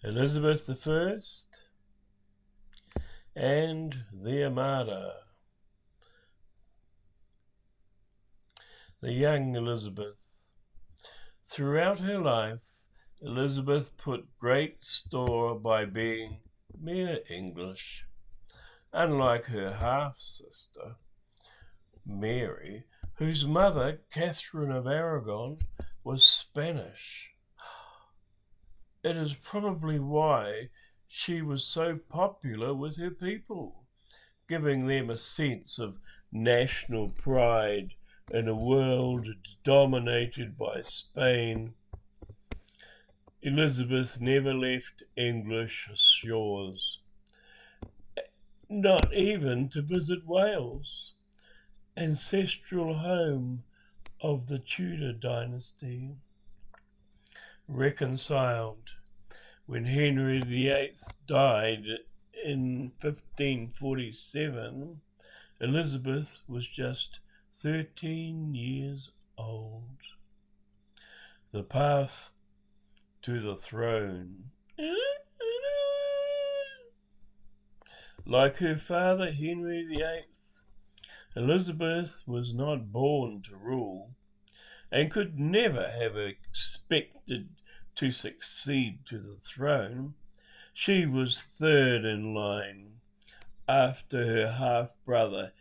Elizabeth I and the ARMADA. The young Elizabeth. Throughout her life, Elizabeth put great store by being mere English. Unlike her half-sister, Mary, whose mother, Catherine of Aragon, was Spanish. It is probably why she was so popular with her people, giving them a sense of national pride in a world dominated by Spain. Elizabeth never left English shores, not even to visit Wales, ancestral home of the Tudor dynasty. Reconciled. When Henry VIII died in 1547, Elizabeth was just 13 years old. The path to the throne. Like her father Henry VIII, Elizabeth was not born to rule and could never have expected to succeed to the throne. She was third in line after her half-brother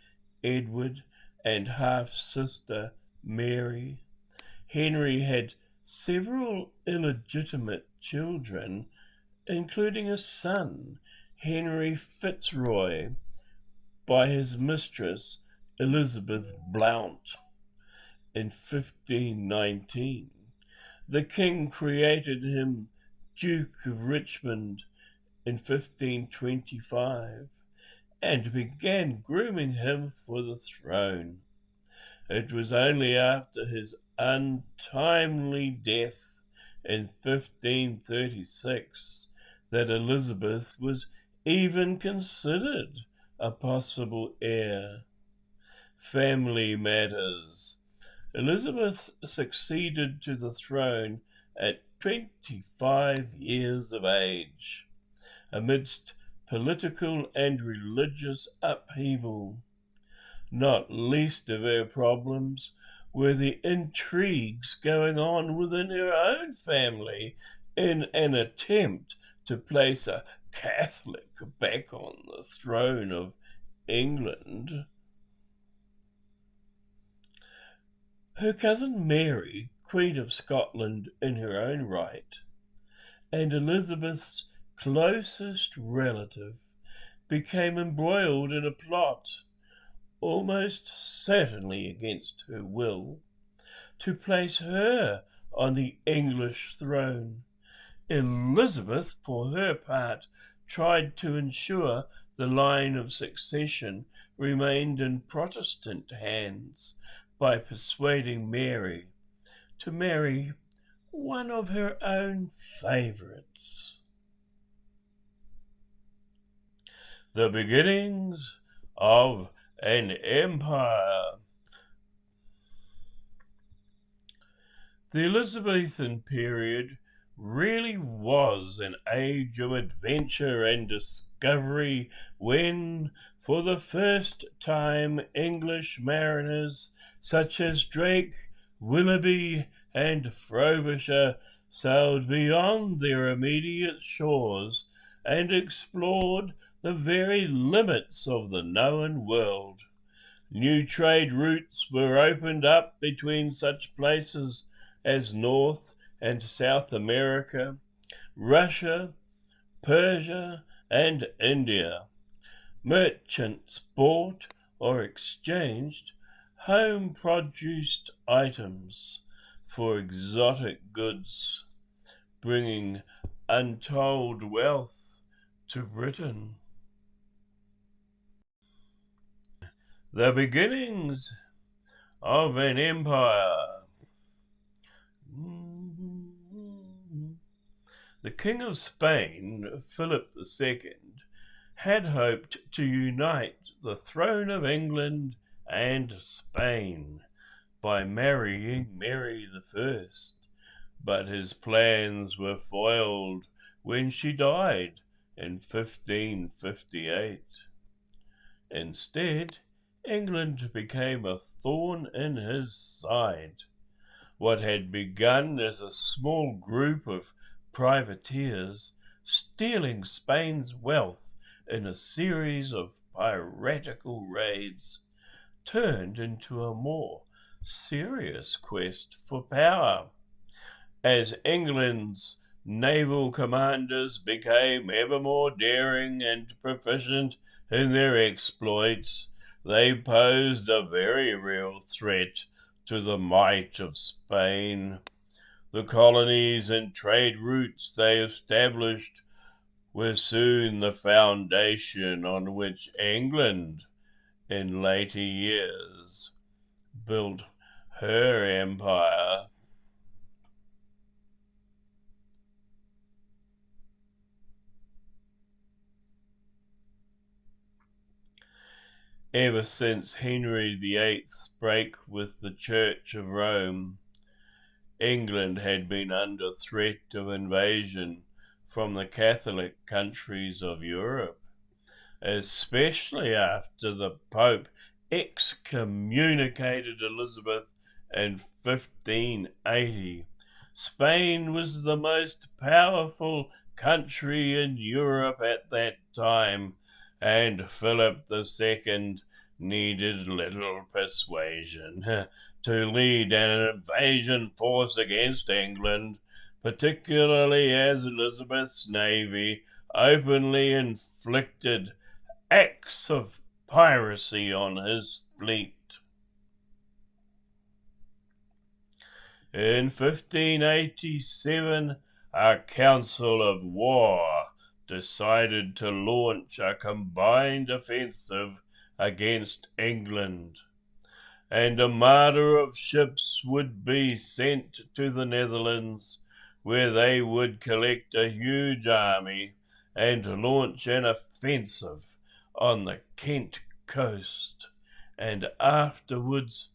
Edward and half-sister Mary. Henry had several illegitimate children, including a son, Henry Fitzroy, by his mistress Elizabeth Blount. In 1519, the king created him Duke of Richmond in 1525 and began grooming him for the throne. It was only after his untimely death in 1536 that Elizabeth was even considered a possible heir. Family matters. Elizabeth succeeded to the throne at 25 years of age, amidst political and religious upheaval. Not least of her problems were the intrigues going on within her own family in an attempt to place a Catholic back on the throne of England. Her cousin Mary, Queen of Scotland in her own right, and Elizabeth's closest relative, became embroiled in a plot, almost certainly against her will, to place her on the English throne. Elizabeth, for her part, tried to ensure the line of succession remained in Protestant hands by persuading Mary to marry one of her own favourites. The beginnings of an empire. The Elizabethan period really was an age of adventure and discovery when, for the first time, English mariners such as Drake, Willoughby, and Frobisher sailed beyond their immediate shores and explored the very limits of the known world. New trade routes were opened up between such places as North and South America, Russia, Persia, and India. Merchants bought or exchanged home-produced items for exotic goods, bringing untold wealth to Britain. The beginnings of an empire. The King of Spain, Philip II, had hoped to unite the throne of England and Spain by marrying Mary I, but his plans were foiled when she died in 1558. Instead, England became a thorn in his side. What had begun as a small group of privateers stealing Spain's wealth in a series of piratical raids turned into a more serious quest for power. As England's naval commanders became ever more daring and proficient in their exploits, they posed a very real threat to the might of Spain. The colonies and trade routes they established were soon the foundation on which England, in later years, built her empire. Ever since Henry VIII's break with the Church of Rome, England had been under threat of invasion from the Catholic countries of Europe, especially after the Pope excommunicated Elizabeth in 1580. Spain was the most powerful country in Europe at that time, and Philip II needed little persuasion to lead an invasion force against England, particularly as Elizabeth's navy openly inflicted acts of piracy on his fleet. In 1587, a council of war decided to launch a combined offensive against England. An armada of ships would be sent to the Netherlands, where they would collect a huge army and launch an offensive on the Kent coast, and afterwards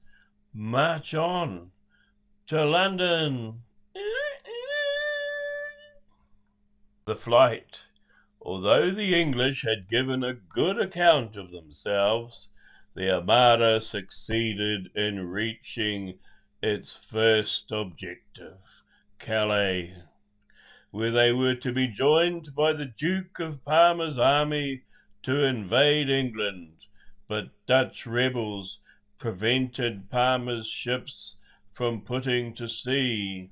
march on to London. The flight, although the English had given a good account of themselves, the Armada succeeded in reaching its first objective, Calais, where they were to be joined by the Duke of Parma's army to invade England, but Dutch rebels prevented Parma's ships from putting to sea.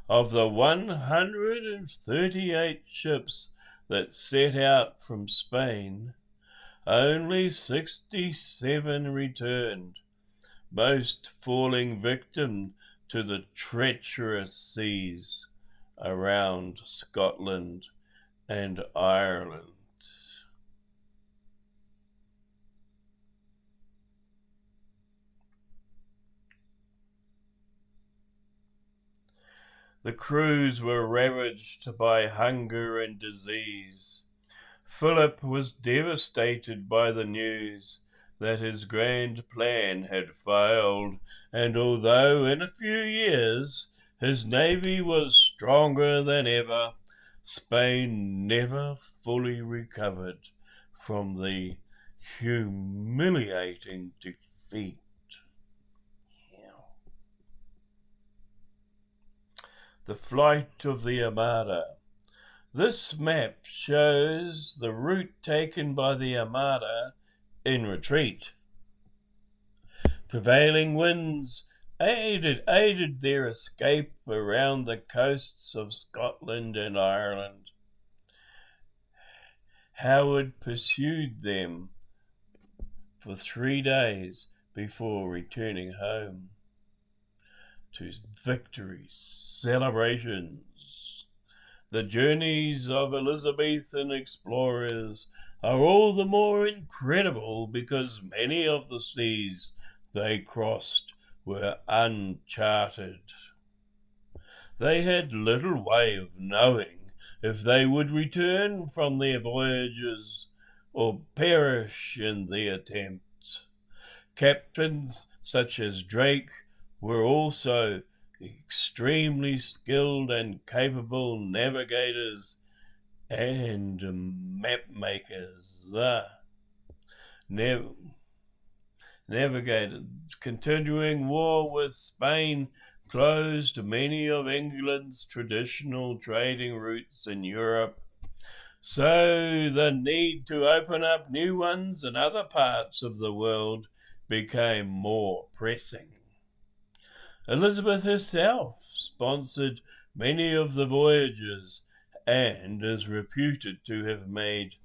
Of the 138 ships that set out from Spain, only 67 returned, most falling victim to the treacherous seas around Scotland and Ireland. The crews were ravaged by hunger and disease. Philip was devastated by the news that his grand plan had failed, and although in a few years his navy was stronger than ever, Spain never fully recovered from the humiliating defeat. The flight of the Armada. This map shows the route taken by the Armada in retreat. Prevailing winds aided their escape around the coasts of Scotland and Ireland. Howard pursued them for 3 days before returning home to victory celebrations. The journeys of Elizabethan explorers are all the more incredible because many of the seas they crossed were uncharted. They had little way of knowing if they would return from their voyages or perish in the attempt. Captains such as Drake were also extremely skilled and capable navigators and mapmakers navigated. Continuing war with Spain closed many of England's traditional trading routes in Europe, so the need to open up new ones in other parts of the world became more pressing. Elizabeth herself sponsored many of the voyages and is reputed to have made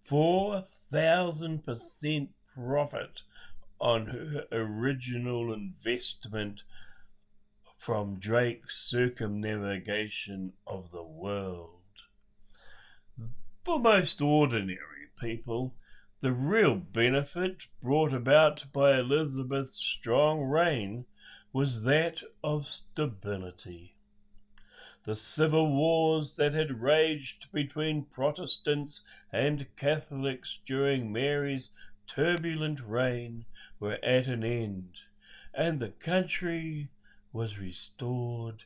4,000% profit on her original investment from Drake's circumnavigation of the world. For most ordinary people, the real benefit brought about by Elizabeth's strong reign was that of stability. The civil wars that had raged between Protestants and Catholics during Mary's turbulent reign were at an end, and the country was restored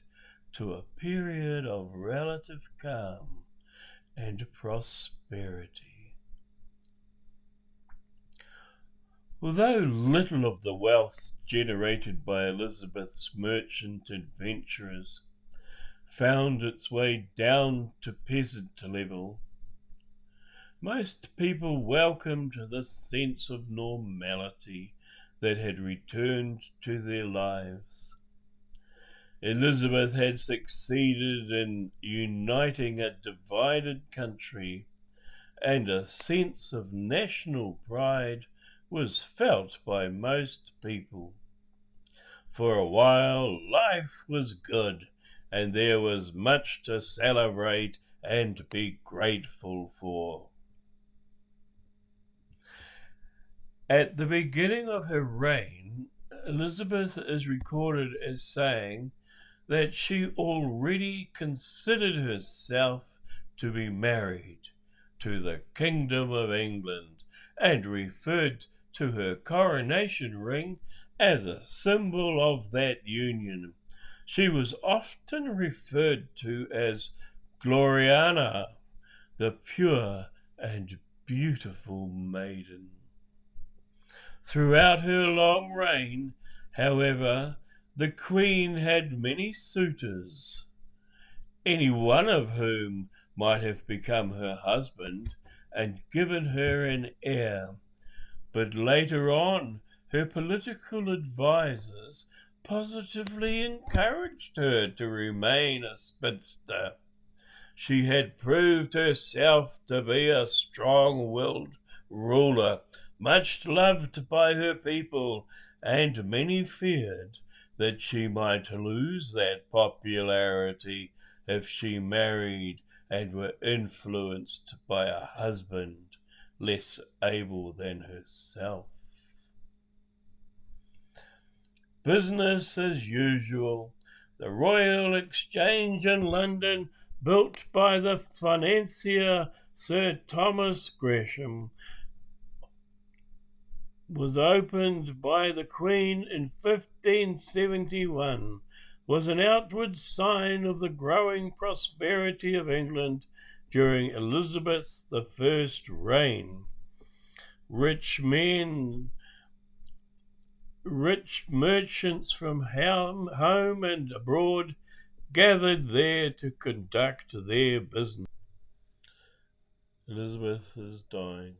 to a period of relative calm and prosperity. Although little of the wealth generated by Elizabeth's merchant adventurers found its way down to peasant level, most people welcomed this sense of normality that had returned to their lives. Elizabeth had succeeded in uniting a divided country, and a sense of national pride was felt by most people. For a while, life was good, and there was much to celebrate and be grateful for. At the beginning of her reign, Elizabeth is recorded as saying that she already considered herself to be married to the Kingdom of England, and referred to her coronation ring as a symbol of that union. She was often referred to as Gloriana, the pure and beautiful maiden. Throughout her long reign, however, the Queen had many suitors, any one of whom might have become her husband and given her an heir. But later on, her political advisers positively encouraged her to remain a spinster. She had proved herself to be a strong-willed ruler, much loved by her people, and many feared that she might lose that popularity if she married and were influenced by a husband less able than herself. Business as usual. The Royal Exchange in London, built by the financier Sir Thomas Gresham, was opened by the Queen in 1571, was an outward sign of the growing prosperity of England during Elizabeth I's reign. Rich merchants from home and abroad gathered there to conduct their business. Elizabeth is dying.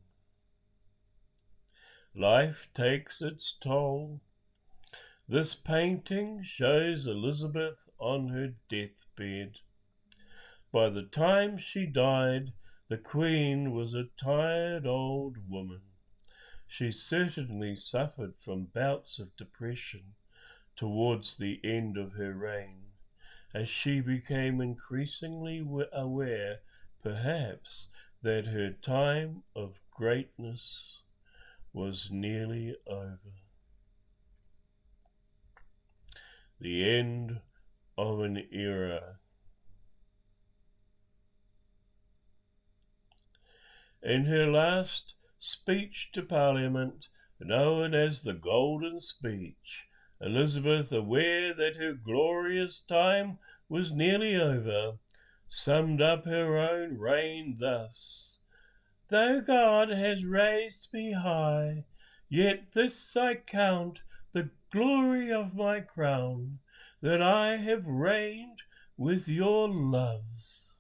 Life takes its toll. This painting shows Elizabeth on her deathbed. By the time she died, the Queen was a tired old woman. She certainly suffered from bouts of depression towards the end of her reign, as she became increasingly aware, perhaps, that her time of greatness was nearly over. The end of an era. In her last speech to Parliament, known as the Golden Speech, Elizabeth, aware that her glorious time was nearly over, summed up her own reign thus: "Though God has raised me high, yet this I count the glory of my crown, that I have reigned with your loves.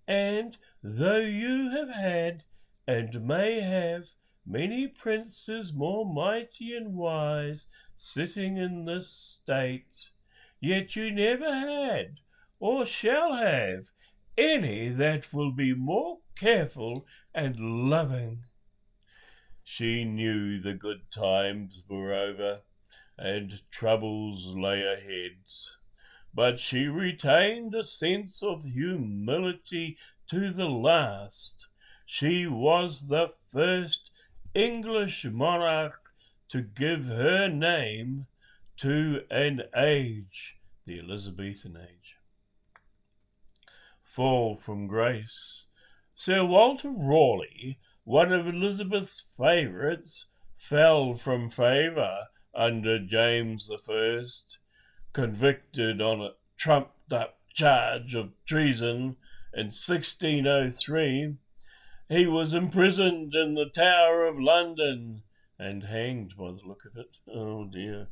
And though you have had, and may have, many princes more mighty and wise sitting in this state, yet you never had, or shall have, any that will be more careful and loving." She knew the good times were over, and troubles lay ahead, but she retained a sense of humility to the last. She was the first English monarch to give her name to an age, the Elizabethan age. Fall from grace. Sir Walter Raleigh, one of Elizabeth's favourites, fell from favour under James I, convicted on a trumped-up charge of treason in 1603. He was imprisoned in the Tower of London and hanged by the look of it. Oh dear.